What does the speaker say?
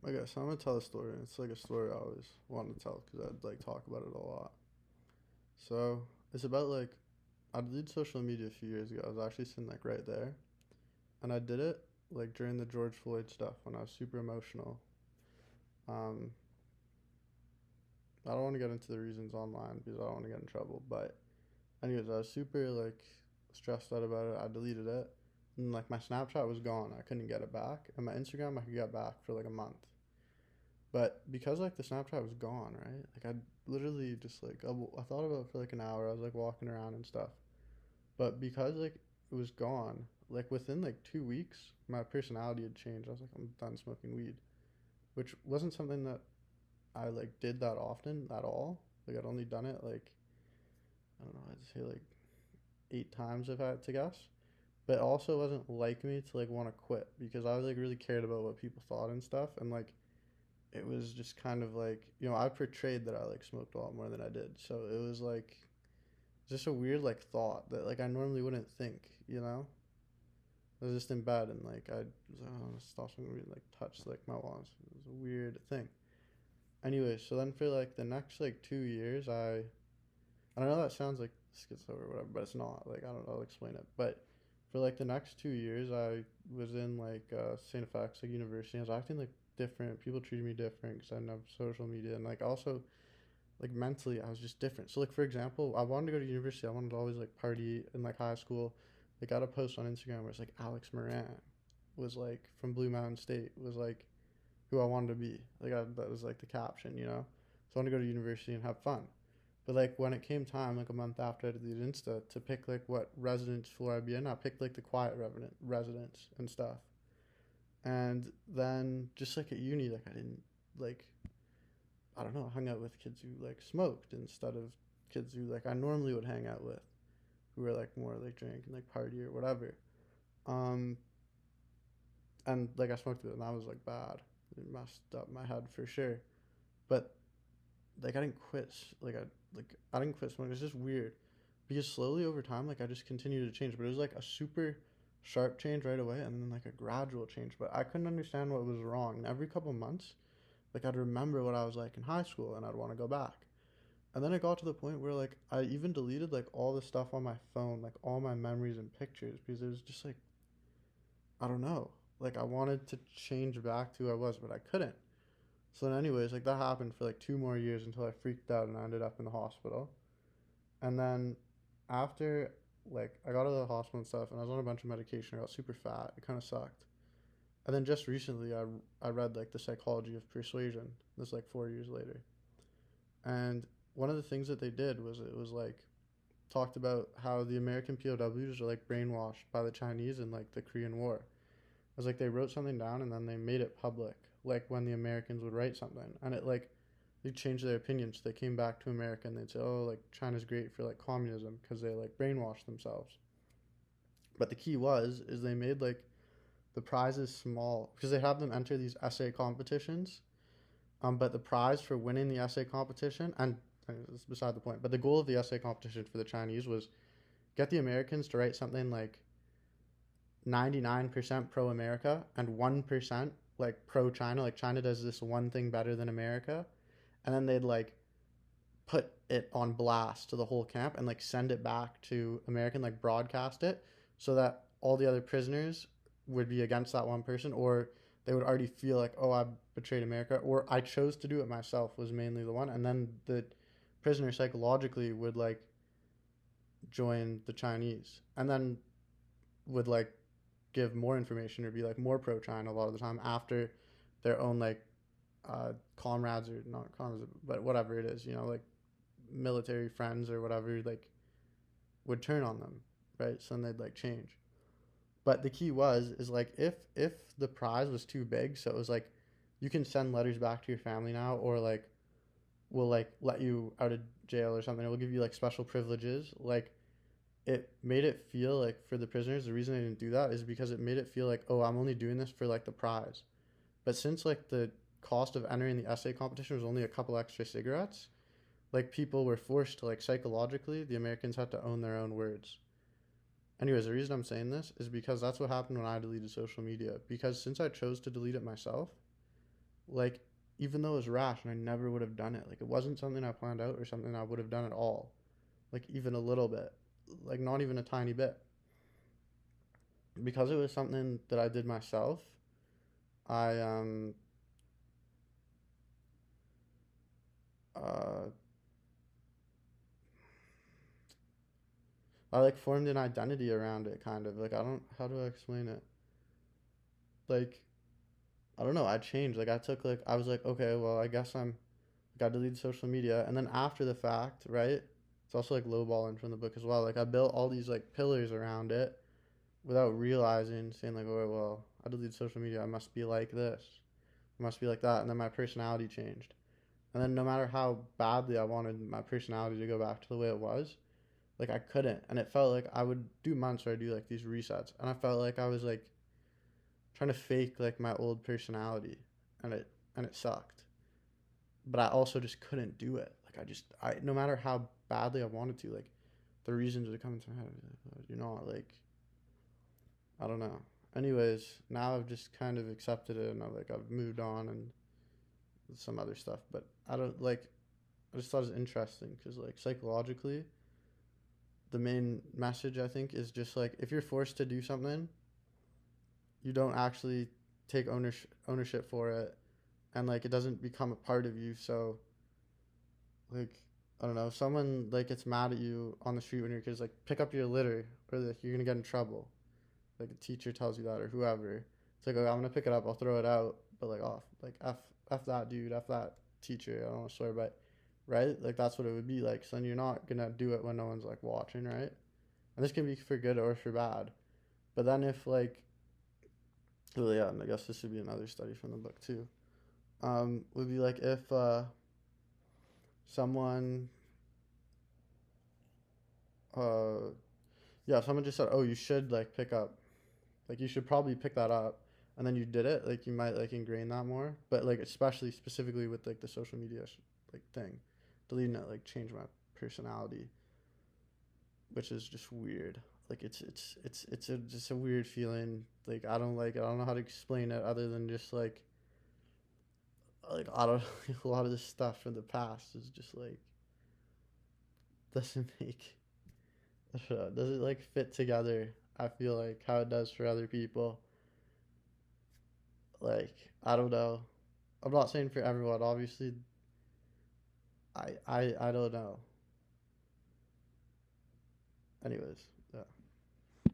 Okay, so I'm gonna tell a story. It's like a story I always wanted to tell because I'd like talk about it a lot. So it's about like I deleted social media a few years ago. I was actually sitting like right there, and I did it like during the George Floyd stuff when I was super emotional. Um, I don't want to get into the reasons online because I don't want to get in trouble. But anyways, I was super like stressed out about it. I deleted it, and like my Snapchat was gone. I couldn't get it back, and my Instagram I could get back for like a month. But because like the Snapchat was gone, right? Like I literally just like I thought about it for like an hour. I was like walking around and stuff. But because like it was gone, like within like 2 weeks, my personality had changed. I was like, I'm done smoking weed, which wasn't something that I like did that often at all. Like I'd only done it like I don't know, I'd say like 8 times if I had to guess. But it also wasn't like me to like want to quit because I like really cared about what people thought and stuff, and like it was just kind of like I portrayed that I like smoked a lot more than I did, so it was like just a weird like thought that like I normally wouldn't think. I was just in bed and like I was like, oh, stop smoking weed, like touch like my walls. It was a weird thing. Anyway, so then for like the next like 2 years, I don't know, that sounds like schizo or whatever, but it's not. Like I don't know, I'll explain it. But for like the next 2 years, I was in like St. FX like university. I was acting like different. People treated me different because I didn't have social media, and like also like mentally, I was just different. So like for example, I wanted to go to university. I wanted to always like party in like high school. They got a post on Instagram where it's like Alex Moran was like from Blue Mountain State was like who I wanted to be. That was like the caption. So I wanted to go to university and have fun. But like when it came time, like a month after I did the Insta to pick like what residence floor I'd be in, I picked like the quiet residence and stuff. And then just like at uni, like I didn't like I don't know, hung out with kids who like smoked instead of kids who like I normally would hang out with, who were like more like drink and like party or whatever. Um, and like I smoked it and that was like bad. It messed up my head for sure. But like I didn't quit. I didn't quit smoking. It's just weird because slowly over time, like I just continued to change. But it was like a super sharp change right away, and then like a gradual change. But I couldn't understand what was wrong. And every couple months, like I'd remember what I was like in high school, and I'd want to go back. And then it got to the point where like I even deleted like all the stuff on my phone, like all my memories and pictures, because it was just like I don't know. Like I wanted to change back to who I was, but I couldn't. So then anyways, like that happened for like 2 more years until I freaked out and I ended up in the hospital. And then after like I got out of the hospital and stuff and I was on a bunch of medication, I got super fat. It kind of sucked. And then just recently I read like the psychology of persuasion. This like 4 years later. And one of the things that they did was it was like talked about how the American POWs are like brainwashed by the Chinese in like the Korean War. It was like they wrote something down and then they made it public, like when the Americans would write something, and it like they changed their opinions. They came back to America and they'd say, "Oh, like China's great for like communism," because they like brainwashed themselves. But the key is they made like the prizes small because they have them enter these essay competitions. But the prize for winning the essay competition, and it's beside the point, but the goal of the essay competition for the Chinese was get the Americans to write something like 99% pro America and 1% like pro China. Like China does this one thing better than America. And then they'd like put it on blast to the whole camp and like send it back to American, like broadcast it so that all the other prisoners would be against that one person, or they would already feel like, oh, I betrayed America, or I chose to do it myself was mainly the one. And then the prisoner psychologically would like join the Chinese and then would like give more information or be like more pro China a lot of the time after their own like comrades or not comrades, but whatever it is, like military friends or whatever, like would turn on them, right? So then they'd like change. But the key is like if the prize was too big, so it was like you can send letters back to your family now, or like we'll like let you out of jail or something. We'll give you like special privileges. Like it made it feel like for the prisoners, the reason I didn't do that is because it made it feel like, oh, I'm only doing this for like the prize. But since like the cost of entering the essay competition was only a couple extra cigarettes, like people were forced to like psychologically, the Americans had to own their own words. Anyways, the reason I'm saying this is because that's what happened when I deleted social media. Because since I chose to delete it myself, Like, even though it was rash and I never would have done it, like, it wasn't something I planned out or something I would have done at all. Like, even a little bit. Like, not even a tiny bit. Because it was something that I did myself, I, uh, I like formed an identity around it, kind of. Like, I don't, how do I explain it? Like, I don't know. I changed. Like, I took, like, I was like, okay, well, I guess got to delete social media. And then after the fact, right? It's also like lowballing from the book as well. Like, I built all these, like, pillars around it without realizing, saying, like, oh, well, I deleted social media. I must be like this. I must be like that. And then my personality changed. And then no matter how badly I wanted my personality to go back to the way it was, like, I couldn't. And it felt like I would do months where I do, like, these resets. And I felt like I was, like, trying to fake like my old personality, and it sucked. But I also just couldn't do it. Like I no matter how badly I wanted to, like the reasons would come into my head. Like, you know, like I don't know. Anyways, now I've just kind of accepted it, and I've moved on and some other stuff. But I don't like. I just thought it was interesting because like psychologically, the main message I think is just like if you're forced to do something, you don't actually take ownership for it, and like it doesn't become a part of you. So like I don't know, if someone like gets mad at you on the street when your kid's like pick up your litter, or like you're gonna get in trouble, like a teacher tells you that or whoever, it's like, okay, I'm gonna pick it up, I'll throw it out, but like off, like f that dude, f that teacher, I don't want to swear, but right, like that's what it would be like. So then you're not gonna do it when no one's like watching, right? And this can be for good or for bad. But then if like, well, yeah, and I guess this would be another study from the book too. Would be like if someone, uh, yeah, if someone just said, "Oh, you should like pick up, like you should probably pick that up," and then you did it, like you might like ingrain that more. But like especially specifically with like the social media like thing, deleting it like changed my personality, which is just weird. Like just a weird feeling. Like I don't like it. I don't know how to explain it other than just like I don't a lot of this stuff from the past is just like doesn't make does it like fit together. I feel like how it does for other people. Like I don't know. I'm not saying for everyone. Obviously, I don't know. Anyways,